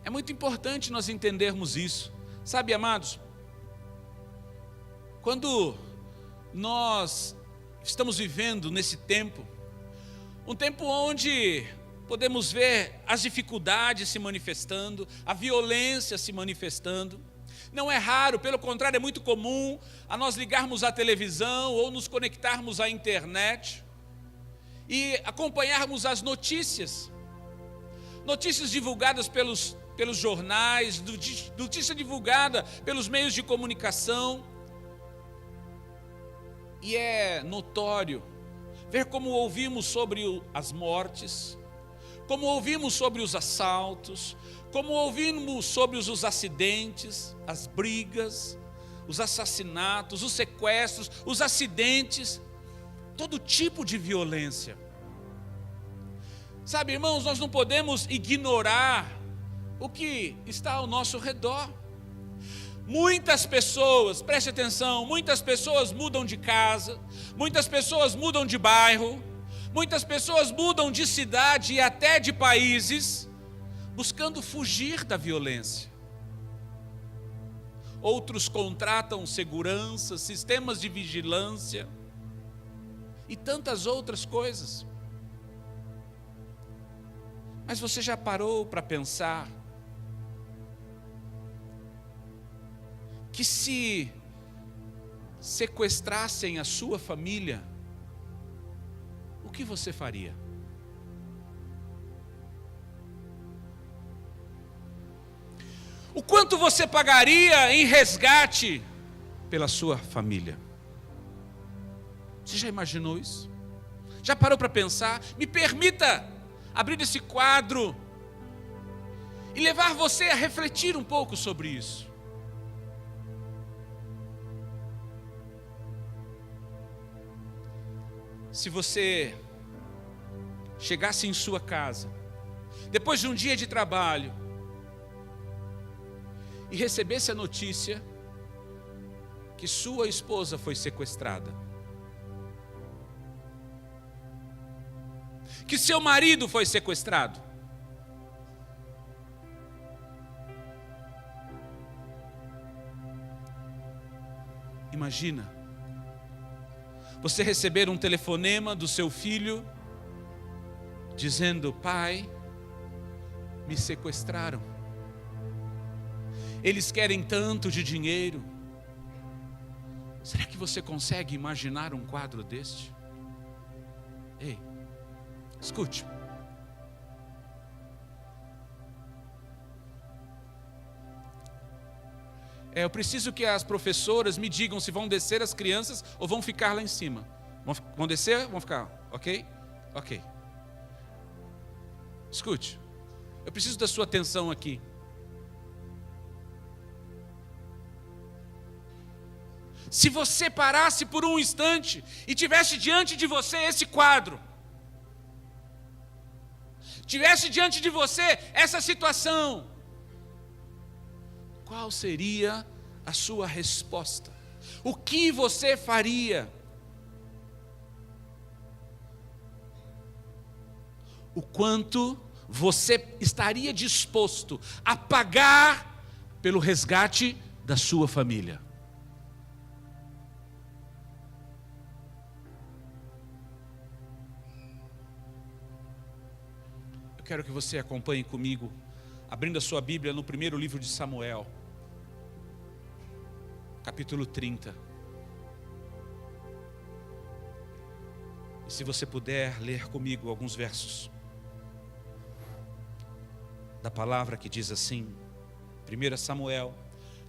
É muito importante nós entendermos isso. Sabe, amados, quando nós estamos vivendo nesse tempo, um tempo onde podemos ver as dificuldades se manifestando, a violência se manifestando, não é raro, pelo contrário, é muito comum a nós ligarmos a televisão ou nos conectarmos à internet e acompanharmos as notícias divulgadas pelos jornais, notícia divulgada pelos meios de comunicação. E é notório ver como ouvimos sobre as mortes, como ouvimos sobre os assaltos, como ouvimos sobre os acidentes, as brigas, os assassinatos, os sequestros, os acidentes, todo tipo de violência. Sabe, irmãos, nós não podemos ignorar o que está ao nosso redor. Muitas pessoas, preste atenção, muitas pessoas mudam de casa, muitas pessoas mudam de bairro, muitas pessoas mudam de cidade e até de países, buscando fugir da violência. Outros contratam segurança, sistemas de vigilância e tantas outras coisas. Mas você já parou para pensar que se sequestrassem a sua família, o que você faria? O quanto você pagaria em resgate pela sua família? Você já imaginou isso? Já parou para pensar? Me permita abrir esse quadro e levar você a refletir um pouco sobre isso. Se você chegasse em sua casa, depois de um dia de trabalho, e recebesse a notícia que sua esposa foi sequestrada, que seu marido foi sequestrado, imagina você receber um telefonema do seu filho dizendo: pai, me sequestraram, eles querem tanto de dinheiro. Será que você consegue imaginar um quadro deste? Ei, escute. Eu preciso que as professoras me digam se vão descer as crianças ou vão ficar lá em cima. Vão descer? Vão ficar? Ok? Ok. Escute, eu preciso da sua atenção aqui. Se você parasse por um instante e tivesse diante de você esse quadro, tivesse diante de você essa situação, qual seria a sua resposta? O que você faria? O quanto você estaria disposto a pagar pelo resgate da sua família? Eu quero que você acompanhe comigo, abrindo a sua Bíblia no primeiro livro de Samuel, capítulo 30. E se você puder ler comigo alguns versos da palavra que diz assim, 1 Samuel,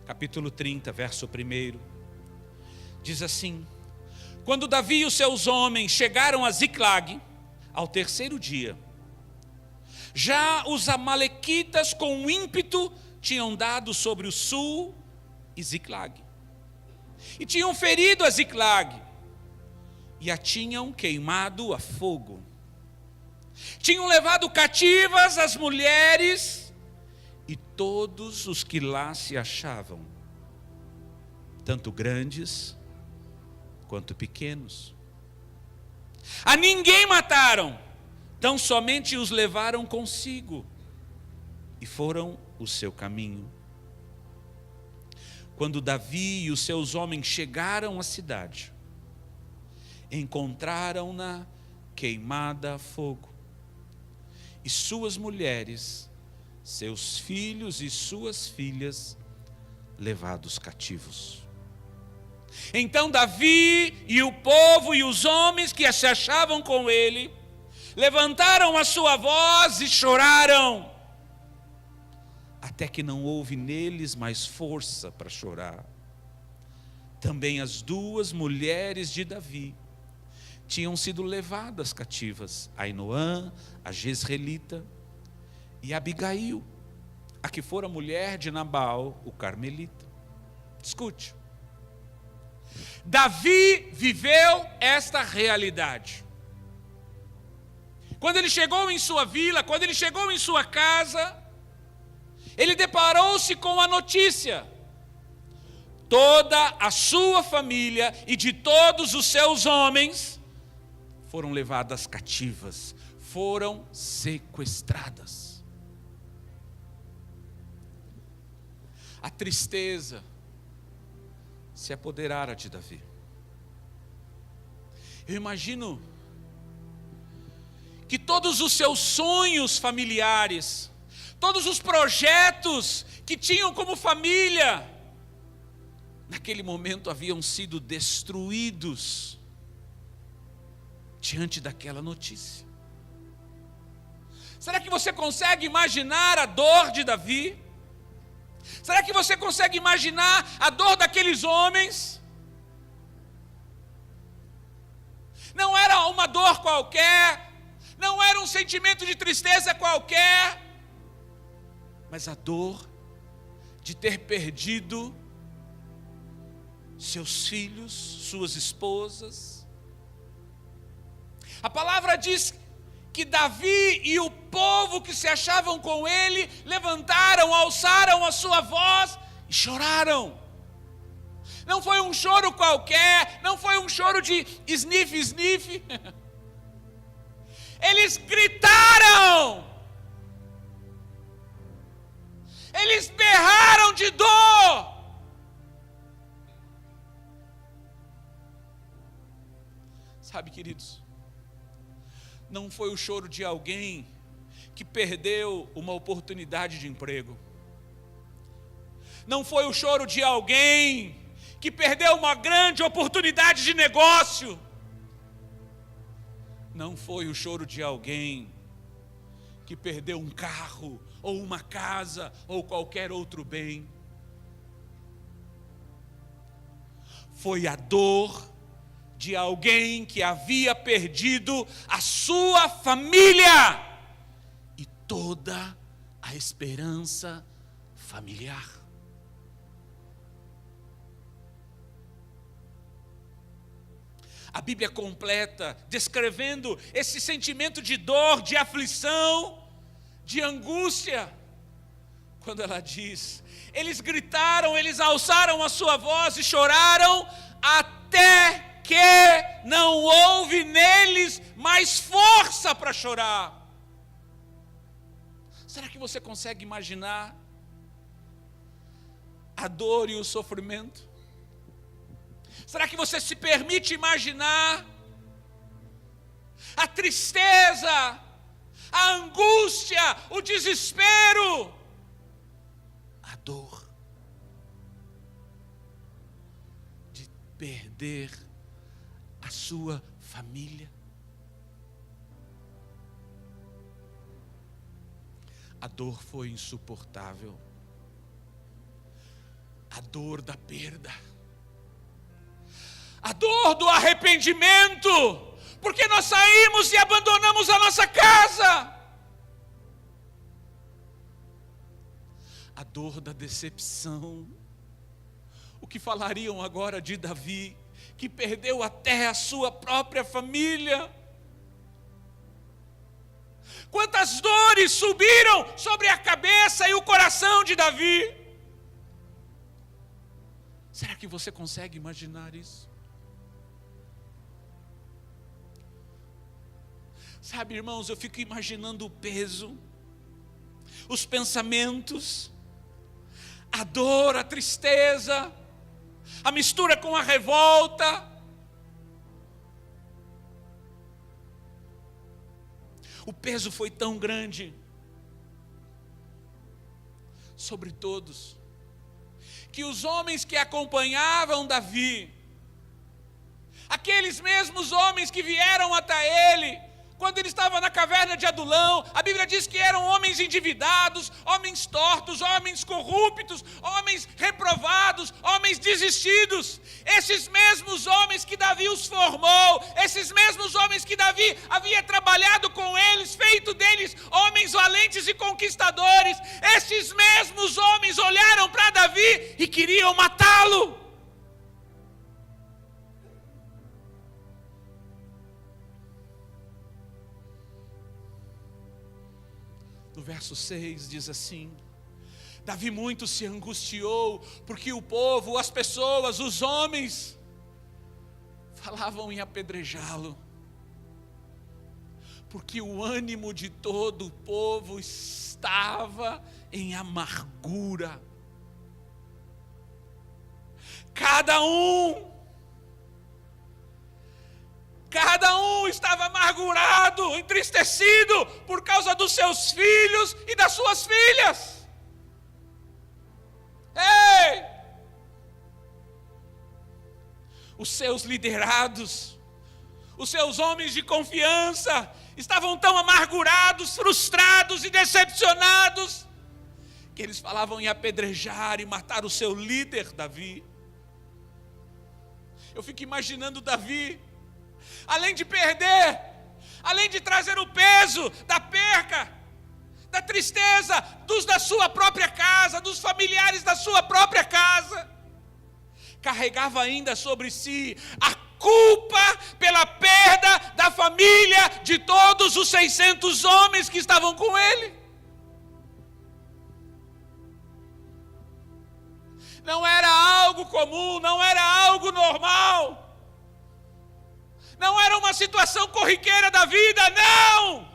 capítulo 30, verso 1, diz assim: quando Davi e os seus homens chegaram a Ziclag, ao terceiro dia, já os amalequitas com ímpeto tinham dado sobre o sul e Ziclag, e tinham ferido a Ziclag, e a tinham queimado a fogo. Tinham levado cativas as mulheres e todos os que lá se achavam, tanto grandes quanto pequenos. A ninguém mataram, tão somente os levaram consigo. e foram o seu caminho. Quando Davi e os seus homens chegaram à cidade, encontraram-na queimada a fogo, e suas mulheres, seus filhos e suas filhas levados cativos. Então Davi e o povo e os homens que se achavam com ele levantaram a sua voz e choraram, até que não houve neles mais força para chorar. Também as duas mulheres de Davi tinham sido levadas cativas, Ainoã, a Jezreelita, e Abigail, a que fora mulher de Nabal, o carmelita. Escute, Davi viveu esta realidade. Quando ele chegou em sua vila, quando ele chegou em sua casa, ele deparou-se com a notícia: toda a sua família e de todos os seus homens foram levadas cativas, foram sequestradas. A tristeza se apoderara de Davi. Eu imagino que todos os seus sonhos familiares, todos os projetos que tinham como família, naquele momento haviam sido destruídos diante daquela notícia. Será que você consegue imaginar a dor de Davi? Será que você consegue imaginar a dor daqueles homens? Não era uma dor qualquer, não era um sentimento de tristeza qualquer, mas a dor de ter perdido seus filhos, suas esposas. A palavra diz que Davi e o povo que se achavam com ele levantaram, alçaram a sua voz e choraram. Não foi um choro qualquer, não foi um choro de sniff, sniff. Eles gritaram, eles berraram de dor. Sabe, queridos, não foi o choro de alguém que perdeu uma oportunidade de emprego. Não foi o choro de alguém que perdeu uma grande oportunidade de negócio. Não foi o choro de alguém que perdeu um carro, ou uma casa, ou qualquer outro bem. Foi a dor de alguém que havia perdido a sua família e toda a esperança familiar. A Bíblia completa descrevendo esse sentimento de dor, de aflição, de angústia, quando ela diz: eles gritaram, eles alçaram a sua voz e choraram até que não houve neles mais força para chorar. Será que você consegue imaginar a dor e o sofrimento? Será que você se permite imaginar a tristeza, a angústia, o desespero, a dor de perder a sua família? A dor foi insuportável. A dor da perda. A dor do arrependimento, porque nós saímos e abandonamos a nossa casa. A dor da decepção. O que falariam agora de Davi, que perdeu até a sua própria família? Quantas dores subiram sobre a cabeça e o coração de Davi? Será que você consegue imaginar isso? Sabe, irmãos, eu fico imaginando o peso, os pensamentos, a dor, a tristeza, a mistura com a revolta. O peso foi tão grande sobre todos, que os homens que acompanhavam Davi, aqueles mesmos homens que vieram até ele, quando ele estava na caverna de Adulão, a Bíblia diz que eram homens endividados, homens tortos, homens corruptos, homens reprovados, homens desistidos. Esses mesmos homens que Davi os formou, esses mesmos homens que Davi havia trabalhado com eles, feito deles homens valentes e conquistadores, esses mesmos homens olharam para Davi e queriam matá-lo. No verso 6 diz assim: Davi muito se angustiou, porque o povo, as pessoas, os homens, falavam em apedrejá-lo, porque o ânimo de todo o povo estava em amargura. Cada um estava amargurado, entristecido por causa dos seus filhos e das suas filhas. Ei! Os seus liderados, os seus homens de confiança, estavam tão amargurados, frustrados e decepcionados, que eles falavam em apedrejar e matar o seu líder, Davi. Eu fico imaginando Davi, além de perder, além de trazer o peso da perca, da tristeza dos da sua própria casa, dos familiares da sua própria casa, carregava ainda sobre si a culpa pela perda da família de todos os 600 homens que estavam com ele. Não era algo comum, não era algo normal. Não era uma situação corriqueira da vida, não!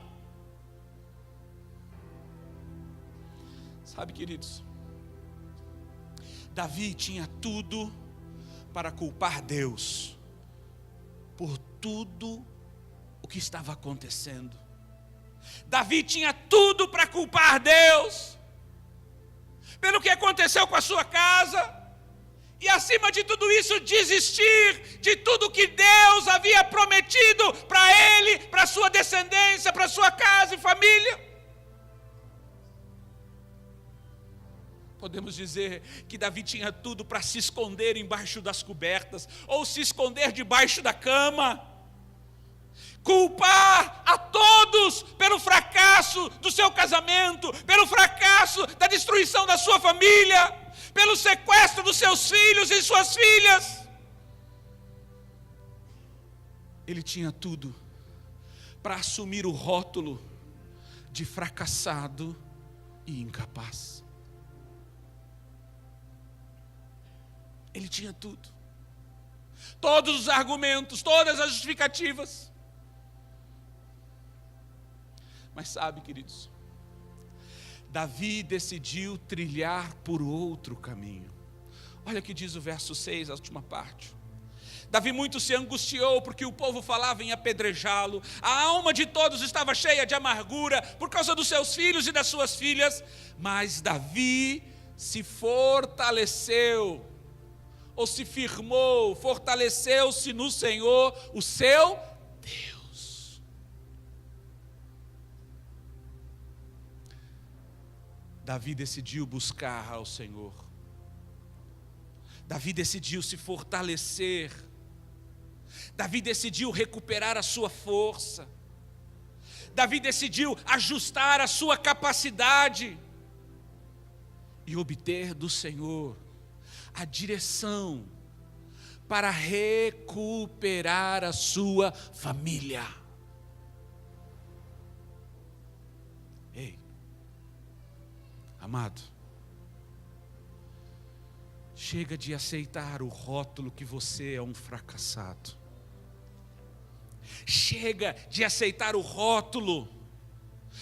Sabe, queridos, Davi tinha tudo para culpar Deus por tudo o que estava acontecendo. Davi tinha tudo para culpar Deus pelo que aconteceu com a sua casa. E acima de tudo isso, desistir de tudo que Deus havia prometido para ele, para sua descendência, para sua casa e família. Podemos dizer que Davi tinha tudo para se esconder embaixo das cobertas, ou se esconder debaixo da cama, culpar a todos pelo fracasso do seu casamento, pelo fracasso da destruição da sua família, pelo sequestro dos seus filhos e suas filhas. Ele tinha tudo para assumir o rótulo de fracassado e incapaz. Ele tinha tudo, todos os argumentos, todas as justificativas. Mas sabe, queridos, Davi decidiu trilhar por outro caminho. Olha o que diz o verso 6, a última parte. Davi muito se angustiou, porque o povo falava em apedrejá-lo. A alma de todos estava cheia de amargura, por causa dos seus filhos e das suas filhas. Mas Davi se fortaleceu, ou se firmou, fortaleceu-se no Senhor, o seu Deus. Davi decidiu buscar ao Senhor. Davi decidiu se fortalecer. Davi decidiu recuperar a sua força. Davi decidiu ajustar a sua capacidade e obter do Senhor a direção para recuperar a sua família. Ei, amado, chega de aceitar o rótulo que você é um fracassado. Chega de aceitar o rótulo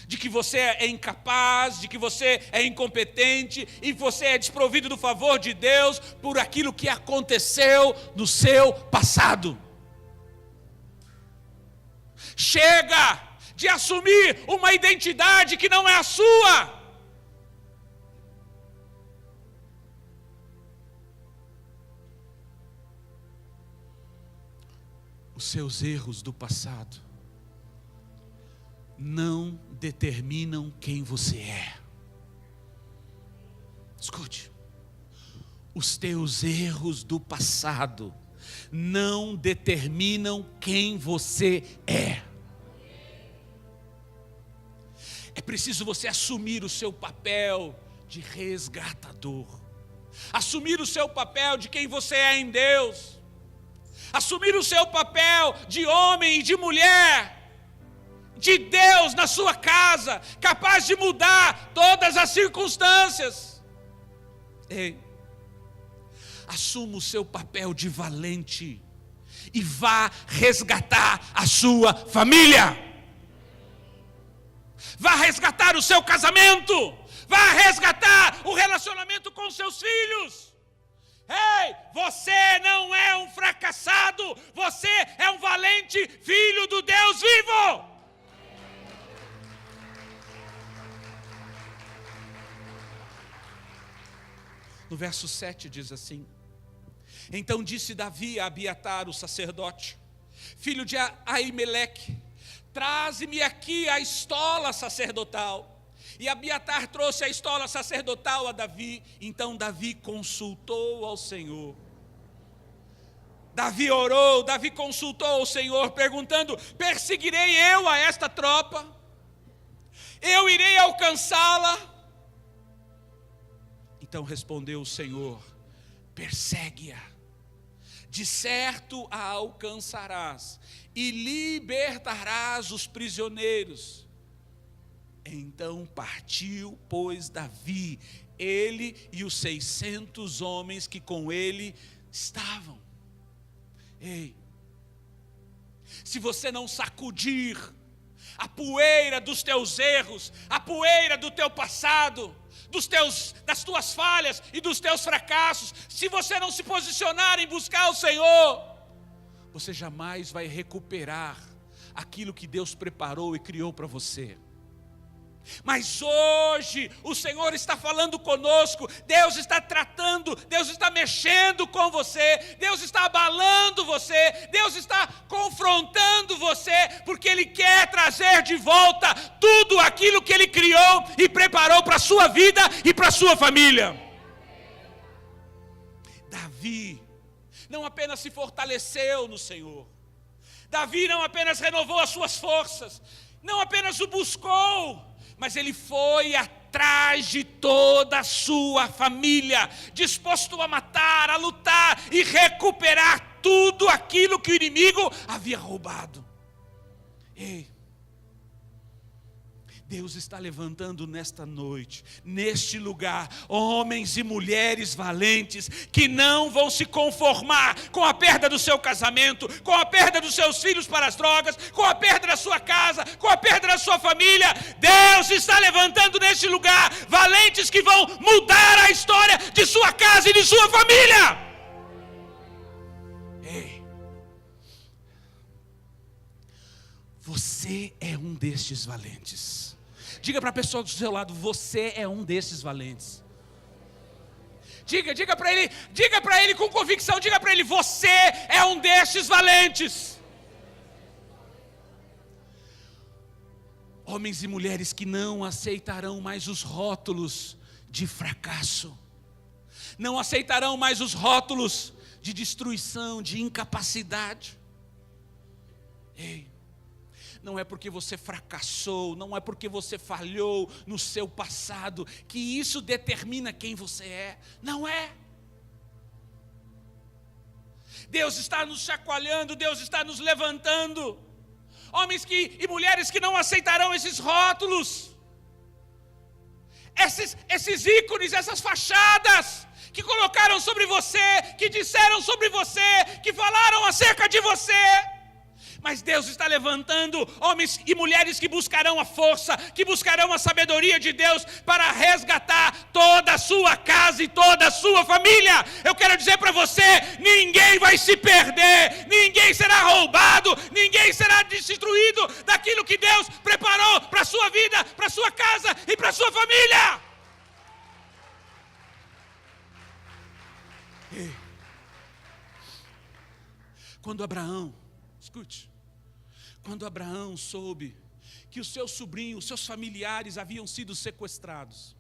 de que você é incapaz, de que você é incompetente e você é desprovido do favor de Deus por aquilo que aconteceu no seu passado. Chega de assumir uma identidade que não é a sua. Os seus erros do passado não determinam quem você é. Escute. Os teus erros do passado não determinam quem você é. É preciso você assumir o seu papel de resgatador. Assumir o seu papel de quem você é em Deus. Assumir o seu papel de homem e de mulher de Deus na sua casa, capaz de mudar todas as circunstâncias. Ei, assuma o seu papel de valente e vá resgatar a sua família. Vá resgatar o seu casamento. Vá resgatar o relacionamento com seus filhos. Ei, você não é um fracassado, você é um valente filho do Deus vivo. No verso 7 diz assim: então disse Davi a Abiatar, o sacerdote, filho de Aimeleque, traze-me aqui a estola sacerdotal. E Abiatar trouxe a estola sacerdotal a Davi. Então Davi consultou ao Senhor. Davi orou, Davi consultou ao Senhor, perguntando: perseguirei eu a esta tropa? Eu irei alcançá-la? Então respondeu o Senhor: persegue-a, de certo a alcançarás, e libertarás os prisioneiros. Então partiu, pois, Davi, ele e os 600 homens que com ele estavam. Ei, se você não sacudir a poeira dos teus erros, a poeira do teu passado, das tuas falhas e dos teus fracassos, se você não se posicionar em buscar o Senhor, você jamais vai recuperar aquilo que Deus preparou e criou para você. Mas hoje o Senhor está falando conosco, Deus está tratando, Deus está mexendo com você, Deus está abalando você, Deus está confrontando você, porque Ele quer trazer de volta tudo aquilo que Ele criou e preparou para a sua vida e para a sua família. Davi não apenas se fortaleceu no Senhor, Davi não apenas renovou as suas forças, não apenas o buscou, mas ele foi atrás de toda a sua família, disposto a matar, a lutar e recuperar tudo aquilo que o inimigo havia roubado. Ei, Deus está levantando nesta noite, neste lugar, homens e mulheres valentes, que não vão se conformar com a perda do seu casamento, com a perda dos seus filhos para as drogas, com a perda da sua casa, com a perda da sua família. Deus está levantando neste lugar, valentes que vão mudar a história de sua casa e de sua família. Ei, você é um destes valentes. Diga para a pessoa do seu lado: você é um desses valentes. Diga para ele com convicção, diga para ele: você é um destes valentes. Homens e mulheres que não aceitarão mais os rótulos de fracasso, não aceitarão mais os rótulos de destruição, de incapacidade. Ei, não é porque você fracassou, não é porque você falhou no seu passado, que isso determina quem você é. Não é. Deus está nos chacoalhando, Deus está nos levantando. Homens e mulheres que não aceitarão esses rótulos, esses ícones, essas fachadas que colocaram sobre você, que disseram sobre você, que falaram acerca de você. Mas Deus está levantando homens e mulheres que buscarão a força, que buscarão a sabedoria de Deus para resgatar toda a sua casa e toda a sua família. Eu quero dizer para você, ninguém vai se perder, ninguém será roubado, ninguém será destruído daquilo que Deus preparou para a sua vida, para a sua casa e para a sua família. Quando Abraão, escute, quando Abraão soube que o seu sobrinho, os seus familiares haviam sido sequestrados,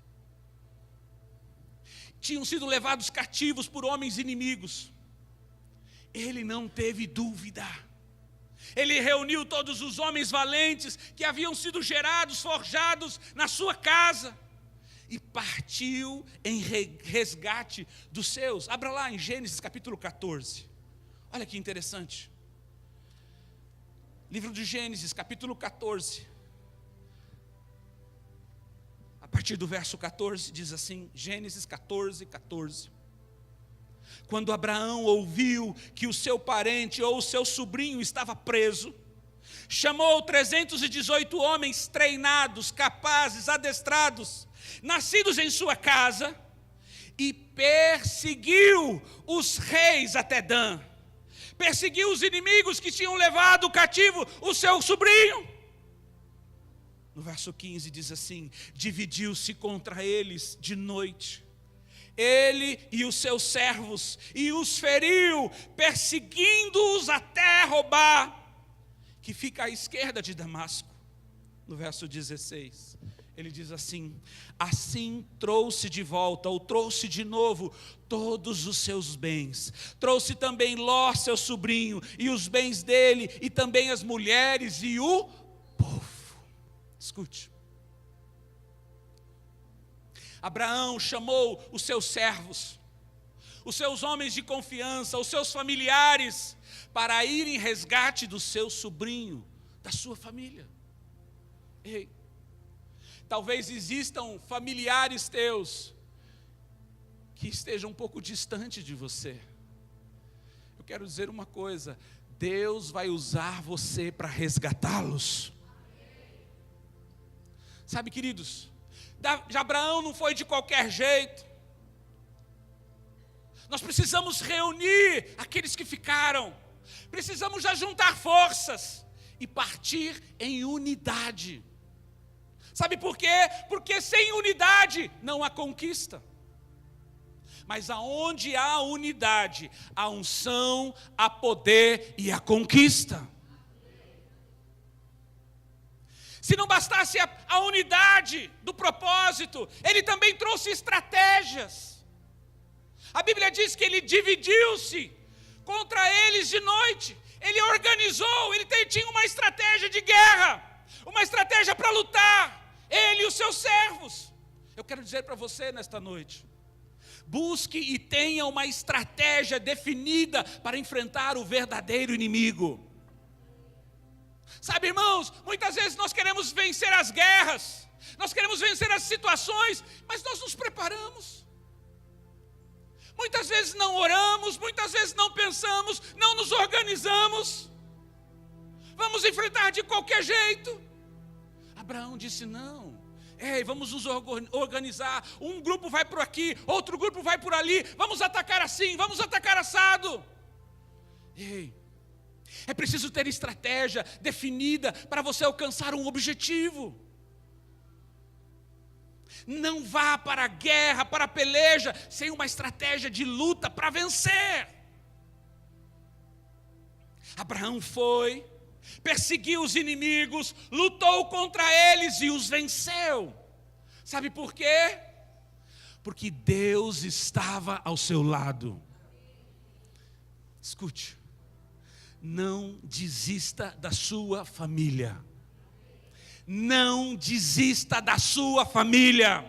tinham sido levados cativos por homens inimigos, ele não teve dúvida. Ele reuniu todos os homens valentes que haviam sido gerados, forjados na sua casa, e partiu em resgate dos seus. Abra lá em Gênesis capítulo 14. Olha que interessante. Livro de Gênesis capítulo 14. A partir do verso 14 diz assim, Gênesis 14, 14. Quando Abraão ouviu que o seu parente ou o seu sobrinho estava preso, chamou 318 homens treinados, capazes, adestrados, nascidos em sua casa, e perseguiu os reis até Dan. Perseguiu os inimigos que tinham levado cativo o seu sobrinho. No verso 15 diz assim, dividiu-se contra eles de noite, ele e os seus servos, e os feriu, perseguindo-os até Robá, que fica à esquerda de Damasco. No verso 16, ele diz assim, assim trouxe de volta, ou trouxe de novo, todos os seus bens. Trouxe também Ló, seu sobrinho, e os bens dele, e também as mulheres e o povo. Escute. Abraão chamou os seus servos, os seus homens de confiança, os seus familiares, para ir em resgate do seu sobrinho, da sua família. Ei, talvez existam familiares teus que estejam um pouco distante de você. Eu quero dizer uma coisa, Deus vai usar você para resgatá-los. Sabe, queridos, Abraão não foi de qualquer jeito. Nós precisamos reunir aqueles que ficaram. Precisamos já juntar forças e partir em unidade. Sabe por quê? Porque sem unidade não há conquista. Mas aonde há unidade, há unção, há poder e há conquista. Se não bastasse a unidade do propósito, ele também trouxe estratégias. A Bíblia diz que ele dividiu-se contra eles de noite. Ele organizou, ele tinha uma estratégia de guerra, uma estratégia para lutar, ele e os seus servos. Eu quero dizer para você nesta noite, busque e tenha uma estratégia definida para enfrentar o verdadeiro inimigo. Sabe, irmãos, muitas vezes nós queremos vencer as guerras, nós queremos vencer as situações, mas nós nos preparamos. Muitas vezes não oramos, muitas vezes não pensamos, não nos organizamos. Vamos enfrentar de qualquer jeito. Abraão disse não. Ei, vamos nos organizar. Um grupo vai por aqui, outro grupo vai por ali. Vamos atacar assim, vamos atacar assado. Ei, é preciso ter estratégia definida para você alcançar um objetivo. Não vá para a guerra, para a peleja, sem uma estratégia de luta para vencer. Abraão foi, perseguiu os inimigos, lutou contra eles e os venceu. Sabe por quê? Porque Deus estava ao seu lado. Escute, não desista da sua família. Não desista da sua família.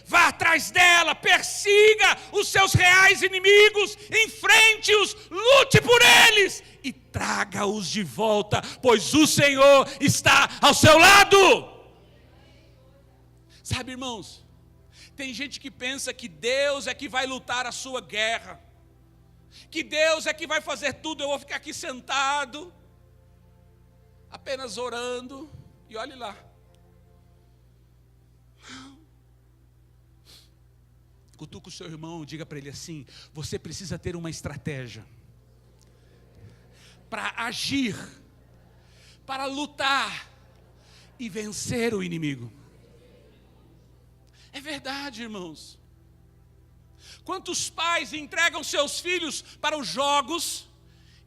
Vá atrás dela, persiga os seus reais inimigos, enfrente-os, lute por eles e traga-os de volta, pois o Senhor está ao seu lado. Sabe, irmãos, tem gente que pensa que Deus é que vai lutar a sua guerra, que Deus é que vai fazer tudo, eu vou ficar aqui sentado. apenas orando, e olhe lá. Cutuca o seu irmão, diga para ele assim: você precisa ter uma estratégia para agir, para lutar e vencer o inimigo. É verdade, irmãos. Quantos pais entregam seus filhos para os jogos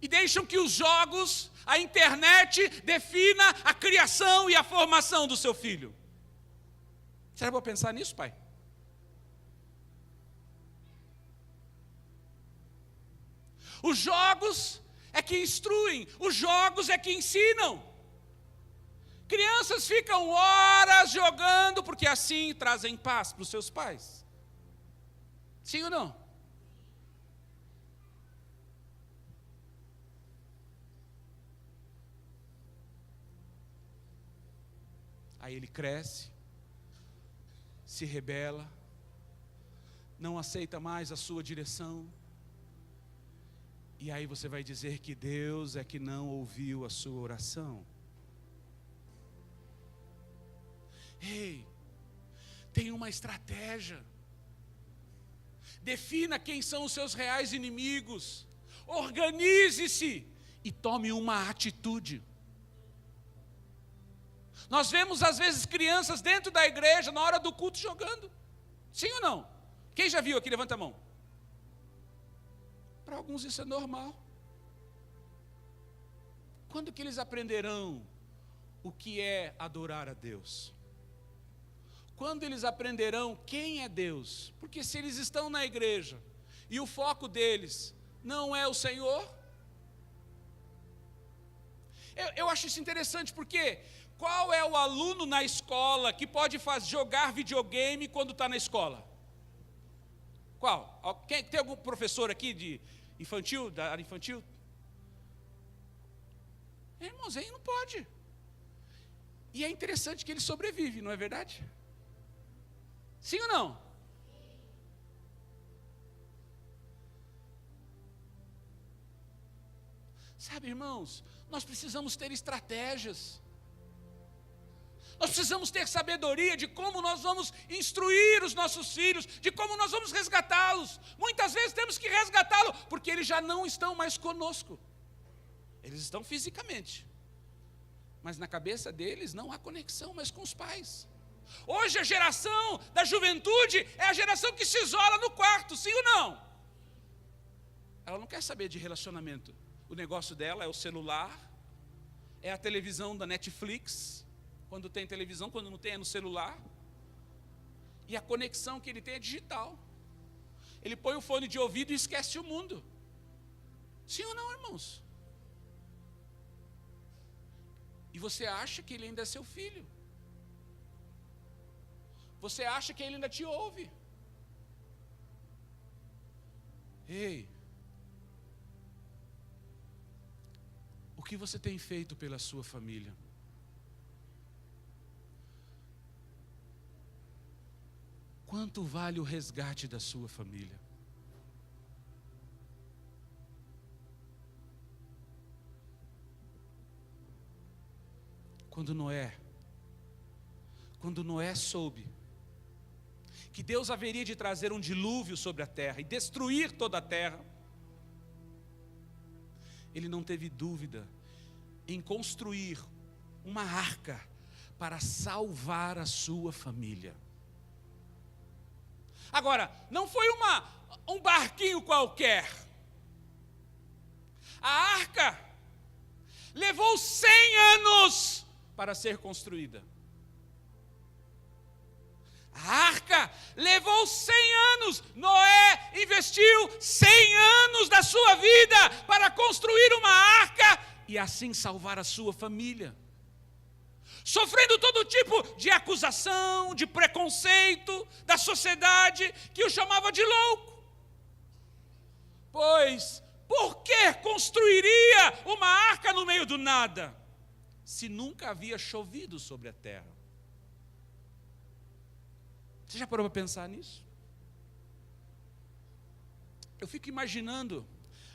e deixam que os jogos, a internet, defina a criação e a formação do seu filho? Será que eu vou pensar nisso, pai? Os jogos é que instruem, os jogos é que ensinam. Crianças ficam horas jogando porque assim trazem paz para os seus pais. Sim ou não? Aí ele cresce, se rebela, não aceita mais a sua direção. E aí você vai dizer que Deus é que não ouviu a sua oração. Ei, tem uma estratégia. Defina quem são os seus reais inimigos. Organize-se e tome uma atitude. Nós vemos às vezes crianças dentro da igreja, na hora do culto, jogando. Sim ou não? Quem já viu aqui? Levanta a mão. Para alguns isso é normal. Quando que eles aprenderão o que é adorar a Deus? Quando eles aprenderão quem é Deus? Porque se eles estão na igreja e o foco deles não é o Senhor, eu acho isso interessante, porque qual é o aluno na escola que pode jogar videogame quando está na escola? Qual? Tem algum professor aqui de infantil, da área infantil? Irmãozinho, não pode. E é interessante que ele sobrevive, não é verdade? Sim ou não? Sabe, irmãos, nós precisamos ter estratégias. Nós precisamos ter sabedoria de como nós vamos instruir os nossos filhos, de como nós vamos resgatá-los. Muitas vezes temos que resgatá-los, porque eles já não estão mais conosco. Eles estão fisicamente, mas na cabeça deles não há conexão mais com os pais. Hoje a geração da juventude é a geração que se isola no quarto, sim ou não? Ela não quer saber de relacionamento. O negócio dela é o celular, é a televisão da Netflix. Quando tem televisão, quando não tem é no celular. E a conexão que ele tem é digital. Ele põe o fone de ouvido e esquece o mundo. Sim ou não, irmãos? E você acha que ele ainda é seu filho. Você acha que ele ainda te ouve. Ei, o que você tem feito pela sua família? Quanto vale o resgate da sua família? Quando Noé soube que Deus haveria de trazer um dilúvio sobre a terra e destruir toda a terra, ele não teve dúvida em construir uma arca para salvar a sua família. Agora, não foi um barquinho qualquer. A arca levou 100 anos para ser construída. A arca levou 100 anos. Noé investiu 100 anos da sua vida para construir uma arca e assim salvar a sua família. Sofrendo todo tipo de acusação, de preconceito da sociedade que o chamava de louco. Pois, por que construiria uma arca no meio do nada, se nunca havia chovido sobre a terra? Você já parou para pensar nisso? Eu fico imaginando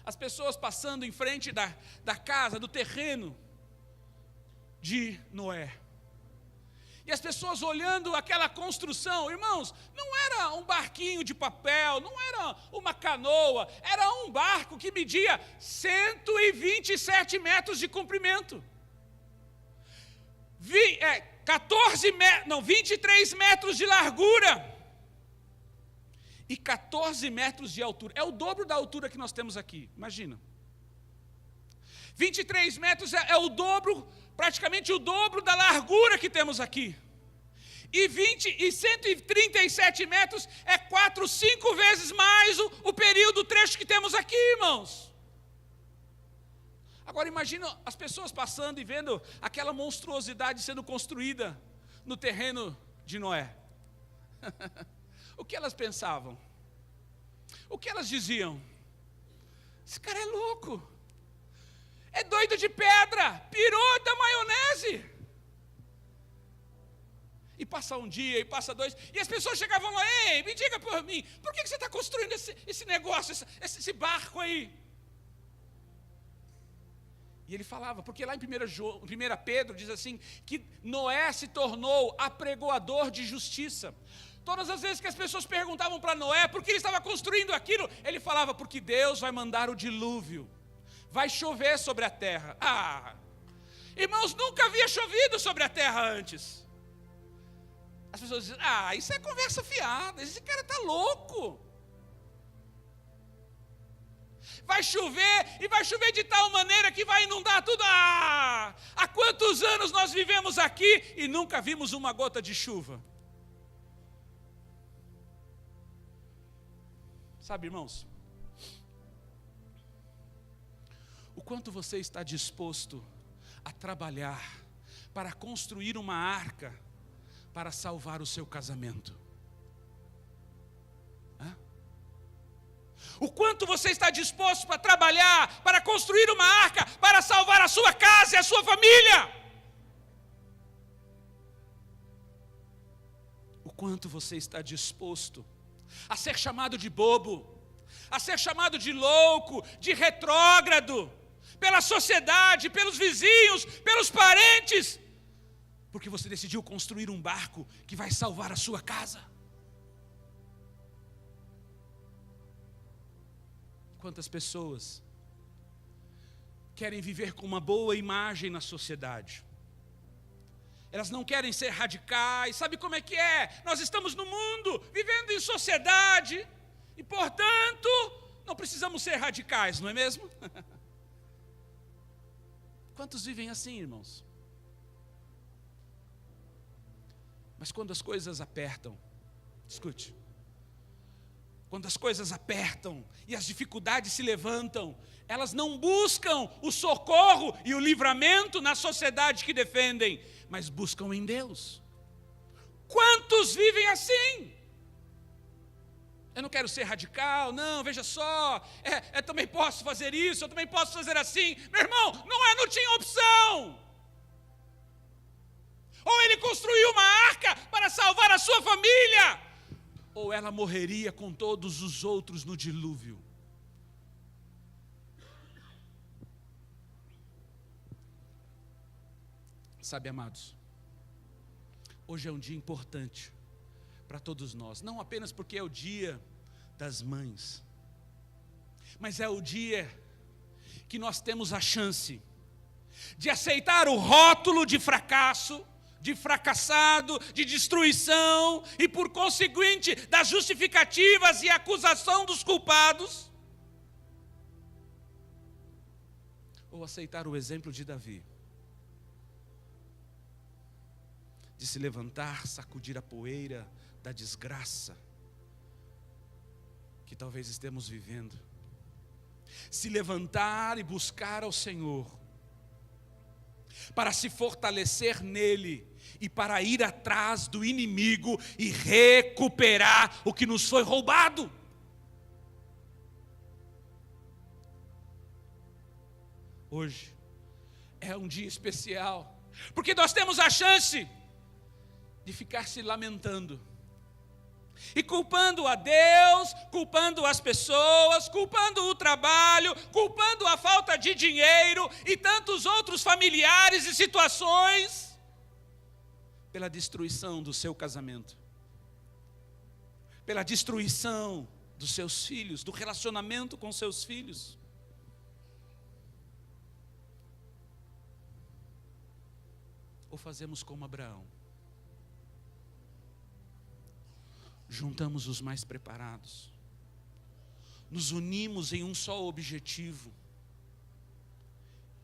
as pessoas passando em frente da casa, do terreno, de Noé. E as pessoas olhando aquela construção, irmãos, não era um barquinho de papel, não era uma canoa, era um barco que media 127 metros de comprimento. 23 metros de largura e 14 metros de altura. É o dobro da altura que nós temos aqui, imagina. 23 metros é o dobro, praticamente o dobro da largura que temos aqui. E 137 metros é 5 vezes mais o período, o trecho que temos aqui, irmãos. Agora imagina as pessoas passando e vendo aquela monstruosidade sendo construída no terreno de Noé. O que elas pensavam? O que elas diziam? Esse cara é louco. É doido de pedra, pirou da maionese. E passa um dia, e passa dois, e as pessoas chegavam lá, ei, me diga por mim, por que você está construindo esse negócio, esse barco aí? E ele falava, porque lá em 1 Pedro diz assim, que Noé se tornou apregoador de justiça. Todas as vezes que as pessoas perguntavam para Noé por que ele estava construindo aquilo, ele falava, porque Deus vai mandar o dilúvio, vai chover sobre a terra. Irmãos, nunca havia chovido sobre a terra antes. As pessoas dizem, isso é conversa fiada, esse cara está louco. Vai chover, e vai chover de tal maneira que vai inundar tudo. Há quantos anos nós vivemos aqui e nunca vimos uma gota de chuva? Sabe, irmãos, o quanto você está disposto a trabalhar para construir uma arca para salvar o seu casamento? O quanto você está disposto para trabalhar, para construir uma arca, para salvar a sua casa e a sua família? O quanto você está disposto a ser chamado de bobo, a ser chamado de louco, de retrógrado, pela sociedade, pelos vizinhos, pelos parentes, porque você decidiu construir um barco que vai salvar a sua casa? Quantas pessoas querem viver com uma boa imagem na sociedade? Elas não querem ser radicais. Sabe como é que é? Nós estamos no mundo, vivendo em sociedade, e portanto, não precisamos ser radicais, não é mesmo? Quantos vivem assim, irmãos? Mas quando as coisas apertam, escute, quando as coisas apertam e as dificuldades se levantam, elas não buscam o socorro e o livramento na sociedade que defendem, mas buscam em Deus. Quantos vivem assim? Eu não quero ser radical, não, veja só, eu também posso fazer isso, eu também posso fazer assim. Meu irmão, não tinha opção. Ou ele construiu uma arca para salvar a sua família, ou ela morreria com todos os outros no dilúvio. Sabe, amados, hoje é um dia importante para todos nós, não apenas porque é o dia das mães, mas é o dia que nós temos a chance de aceitar o rótulo de fracasso, de fracassado, de destruição, e por conseguinte, das justificativas e acusação dos culpados, ou aceitar o exemplo de Davi, de se levantar, sacudir a poeira da desgraça que talvez estemos vivendo, se levantar e buscar ao Senhor, para se fortalecer nele e para ir atrás do inimigo e recuperar o que nos foi roubado. Hoje é um dia especial, porque nós temos a chance de ficar se lamentando, E culpando a Deus, culpando as pessoas, culpando o trabalho, culpando a falta de dinheiro e tantos outros familiares e situações pela destruição do seu casamento, pela destruição dos seus filhos, do relacionamento com seus filhos. Ou fazemos como Abraão, juntamos os mais preparados, nos unimos em um só objetivo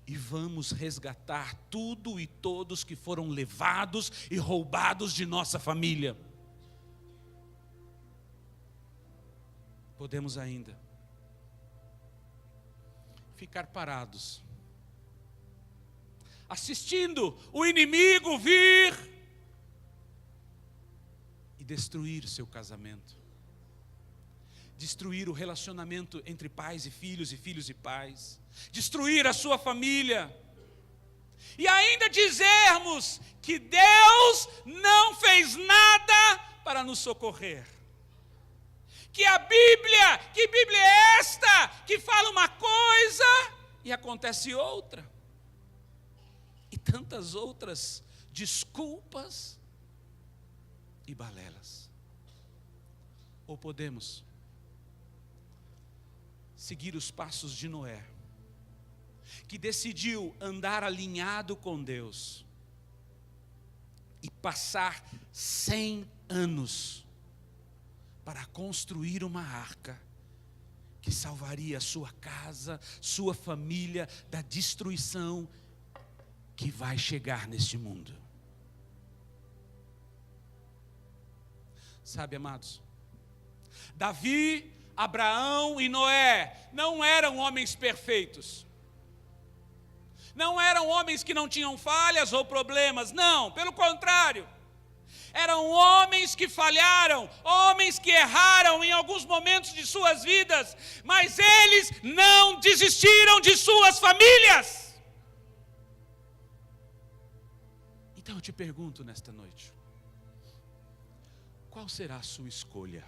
e vamos resgatar tudo e todos que foram levados e roubados de nossa família. Podemos ainda ficar parados, assistindo o inimigo vir e destruir seu casamento, destruir o relacionamento entre pais e filhos e pais, destruir a sua família, e ainda dizermos que Deus não fez nada para nos socorrer. Que Bíblia é esta, que fala uma coisa e acontece outra. E tantas outras desculpas e balelas. Ou podemos seguir os passos de Noé, que decidiu andar alinhado com Deus e passar 100 anos para construir uma arca que salvaria sua casa, sua família da destruição que vai chegar neste mundo. Sabe, amados, Davi, Abraão e Noé não eram homens perfeitos. Não eram homens que não tinham falhas ou problemas, não, pelo contrário. Eram homens que falharam, homens que erraram em alguns momentos de suas vidas, mas eles não desistiram de suas famílias. Então eu te pergunto nesta noite, qual será a sua escolha?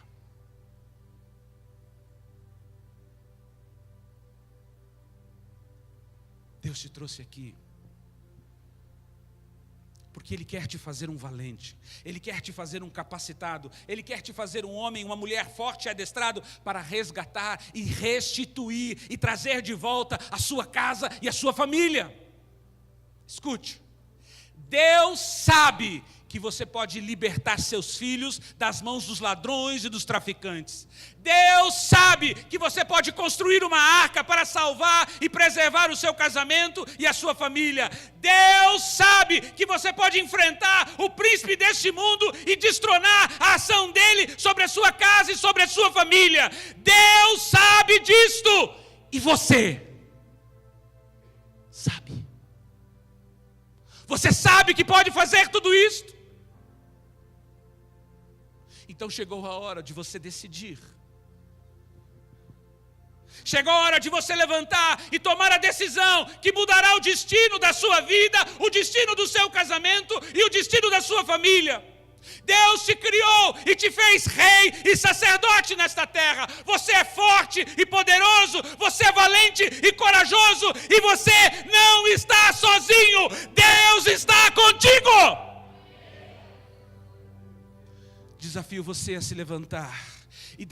Deus te trouxe aqui porque Ele quer te fazer um valente, Ele quer te fazer um capacitado, Ele quer te fazer um homem, uma mulher forte e adestrado para resgatar e restituir e trazer de volta a sua casa e a sua família. Escute, Deus sabe que você pode libertar seus filhos das mãos dos ladrões e dos traficantes. Deus sabe que você pode construir uma arca para salvar e preservar o seu casamento e a sua família. Deus sabe que você pode enfrentar o príncipe deste mundo e destronar a ação dele sobre a sua casa e sobre a sua família. Deus sabe disto. E você sabe. Você sabe que pode fazer tudo isto. Então chegou a hora de você decidir. Chegou a hora de você levantar e tomar a decisão que mudará o destino da sua vida, o destino do seu casamento e o destino da sua família. Deus te criou e te fez rei e sacerdote nesta terra. Você é forte e poderoso, você é valente e corajoso, e você não está sozinho. Deus está contigo. Desafio você a se levantar